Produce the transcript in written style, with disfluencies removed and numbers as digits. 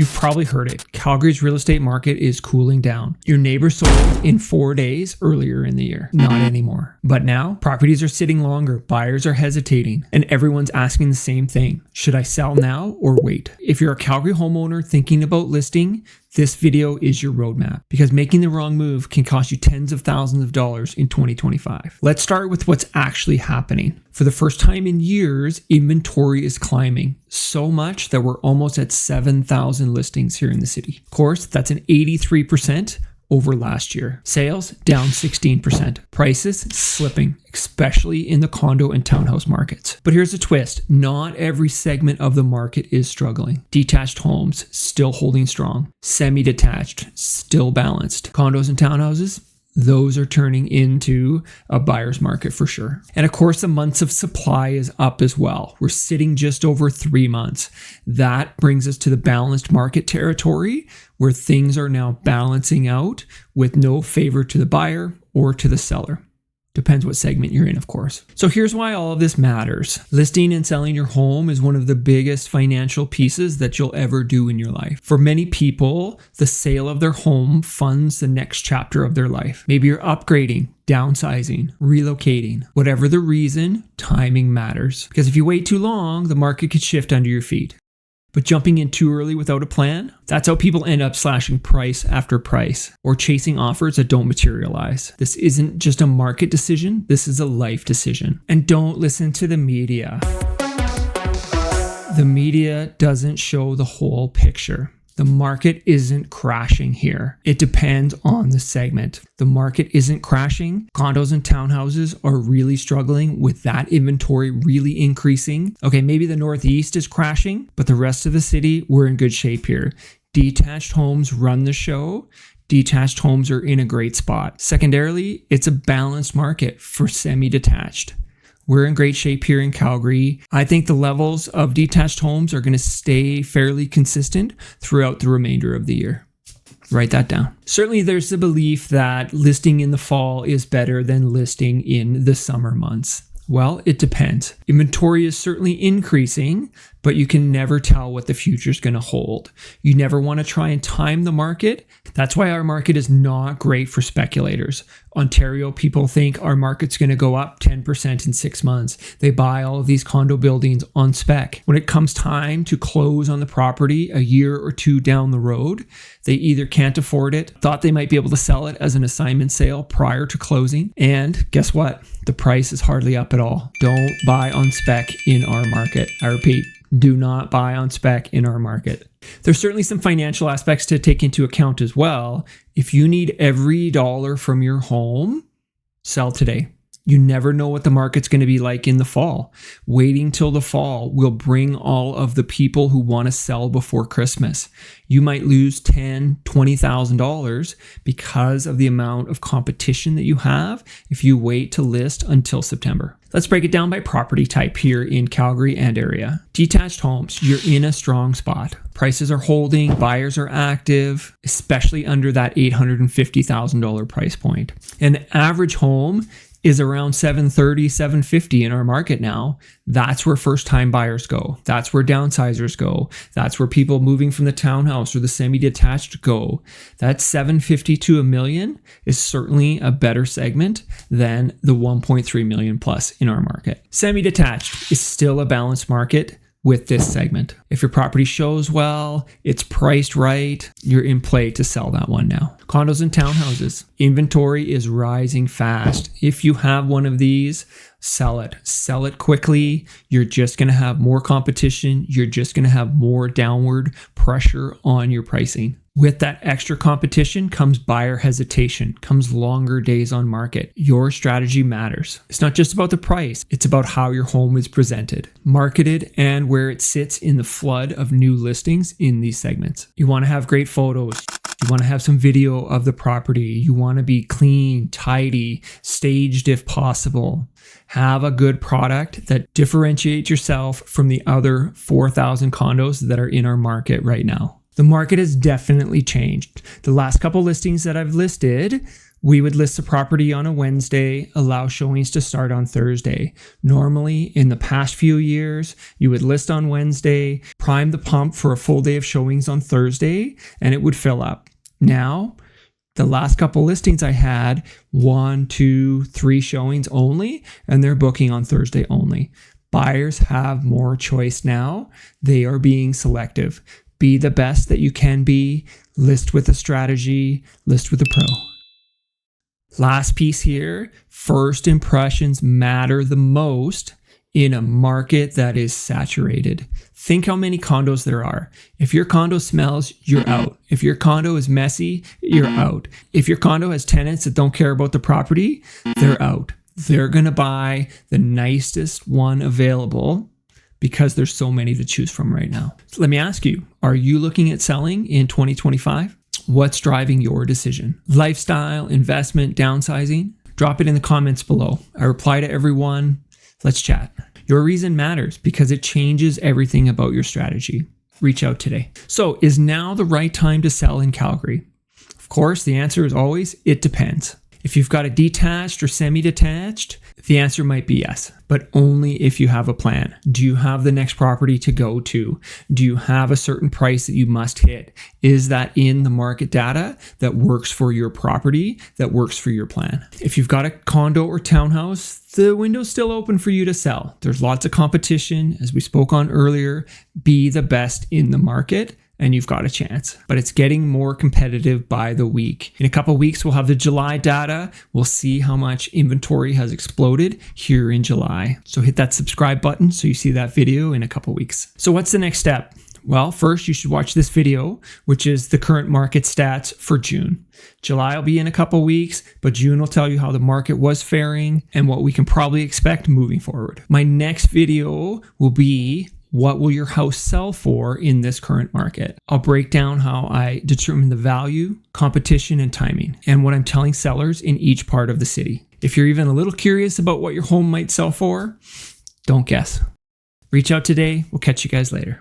You've probably heard it. Calgary's real estate market is cooling down. Your neighbor sold in 4 days earlier in the year. Not anymore. But now, properties are sitting longer, buyers are hesitating, and everyone's asking the same thing. Should I sell now or wait? If you're a Calgary homeowner thinking about listing, this video is your roadmap, because making the wrong move can cost you tens of thousands of dollars in 2025. Let's start with what's actually happening. For the first time in years, inventory is climbing so much that we're almost at 7,000 listings here in the city. Of course, that's an 83% over last year. Sales down 16%. Prices slipping, especially in the condo and townhouse markets. But here's the twist. Not every segment of the market is struggling. Detached homes still holding strong. Semi-detached still balanced. Condos and townhouses, those are turning into a buyer's market for sure. And of course, the months of supply is up as well. We're sitting just over 3 months. That brings us to the balanced market territory, where things are now balancing out with no favor to the buyer or to the seller. Depends what segment you're in, of course. So here's why all of this matters. Listing and selling your home is one of the biggest financial pieces that you'll ever do in your life. For many people, the sale of their home funds the next chapter of their life. Maybe you're upgrading, downsizing, relocating. Whatever the reason, timing matters. Because if you wait too long, the market could shift under your feet. But jumping in too early without a plan, that's how people end up slashing price after price or chasing offers that don't materialize. This isn't just a market decision, this is a life decision. And don't listen to the media. The media doesn't show the whole picture. The market isn't crashing here. It depends on the segment. The market isn't crashing. Condos and townhouses are really struggling with that inventory really increasing. Okay, maybe the Northeast is crashing, but the rest of the city, we're in good shape here. Detached homes run the show. Detached homes are in a great spot. Secondarily, it's a balanced market for semi-detached. We're in great shape here in Calgary. I think the levels of detached homes are going to stay fairly consistent throughout the remainder of the year. Write that down. Certainly, there's the belief that listing in the fall is better than listing in the summer months. Well, it depends. Inventory is certainly increasing, but you can never tell what the future is going to hold. You never want to try and time the market. That's why our market is not great for speculators. Ontario, people think our market's going to go up 10% in 6 months. They buy all of these condo buildings on spec. When it comes time to close on the property a year or two down the road, they either can't afford it, thought they might be able to sell it as an assignment sale prior to closing, and guess what? The price is hardly up at all. Don't buy on spec in our market. I repeat, do not buy on spec in our market. There's certainly some financial aspects to take into account as well. If you need every dollar from your home, sell today. You never know what the market's going to be like in the fall. Waiting till the fall will bring all of the people who want to sell before Christmas. You might lose $10,000, $20,000 because of the amount of competition that you have if you wait to list until September. Let's break it down by property type here in Calgary and area. Detached homes, you're in a strong spot. Prices are holding, buyers are active, especially under that $850,000 price point. An average home is around $730,000, $750,000 in our market now. That's where first-time buyers go. That's where downsizers go. That's where people moving from the townhouse or the semi-detached go. That $750,000 to $1 million is certainly a better segment than the $1.3 million plus in our market. Semi-detached is still a balanced market with this segment. If your property shows well, it's priced right, you're in play to sell that one now. Condos and townhouses. Inventory is rising fast. If you have one of these, sell it. Sell it quickly. You're just going to have more competition. You're just going to have more downward pressure on your pricing. With that extra competition comes buyer hesitation, comes longer days on market. Your strategy matters. It's not just about the price, it's about how your home is presented, marketed, and where it sits in the flood of new listings in these segments. You want to have great photos. You want to have some video of the property. You want to be clean, tidy, staged if possible. Have a good product that differentiates yourself from the other 4,000 condos that are in our market right now. The market has definitely changed. The last couple listings that I've listed We would list the property on a Wednesday, allow showings to start on Thursday. Normally, in the past few years, you would list on Wednesday, prime the pump for a full day of showings on Thursday, and it would fill up. Now, the last couple listings I had 1, 2, 3 showings only, and they're booking on Thursday only. Buyers have more choice now. They are being selective. Be the best that you can be. List with a strategy. List with a pro. Last piece here. First impressions matter the most in a market that is saturated. Think how many condos there are. If your condo smells, you're out. If your condo is messy, you're out. If your condo has tenants that don't care about the property, they're out. They're going to buy the nicest one available because there's so many to choose from right now. So let me ask you, are you looking at selling in 2025? What's driving your decision? Lifestyle, investment, downsizing? Drop it in the comments below. I reply to everyone. Let's chat. Your reason matters because it changes everything about your strategy. Reach out today. So, is now the right time to sell in Calgary? Of course, the answer is always, it depends. If you've got a detached or semi-detached, the answer might be yes, but only if you have a plan. Do you have the next property to go to? Do you have a certain price that you must hit? Is that in the market data that works for your property, that works for your plan? If you've got a condo or townhouse, the window's still open for you to sell. There's lots of competition, as we spoke on earlier. Be the best in the market, and you've got a chance. But it's getting more competitive by the week. In a couple of weeks, we'll have the July data. We'll see how much inventory has exploded here in July. So hit that subscribe button so you see that video in a couple of weeks. So what's the next step? Well, first you should watch this video, which is the current market stats for June. July will be in a couple of weeks, but June will tell you how the market was faring and what we can probably expect moving forward. My next video will be, what will your house sell for in this current market? I'll break down how I determine the value, competition, and timing, and what I'm telling sellers in each part of the city. If you're even a little curious about what your home might sell for, don't guess. Reach out today. We'll catch you guys later.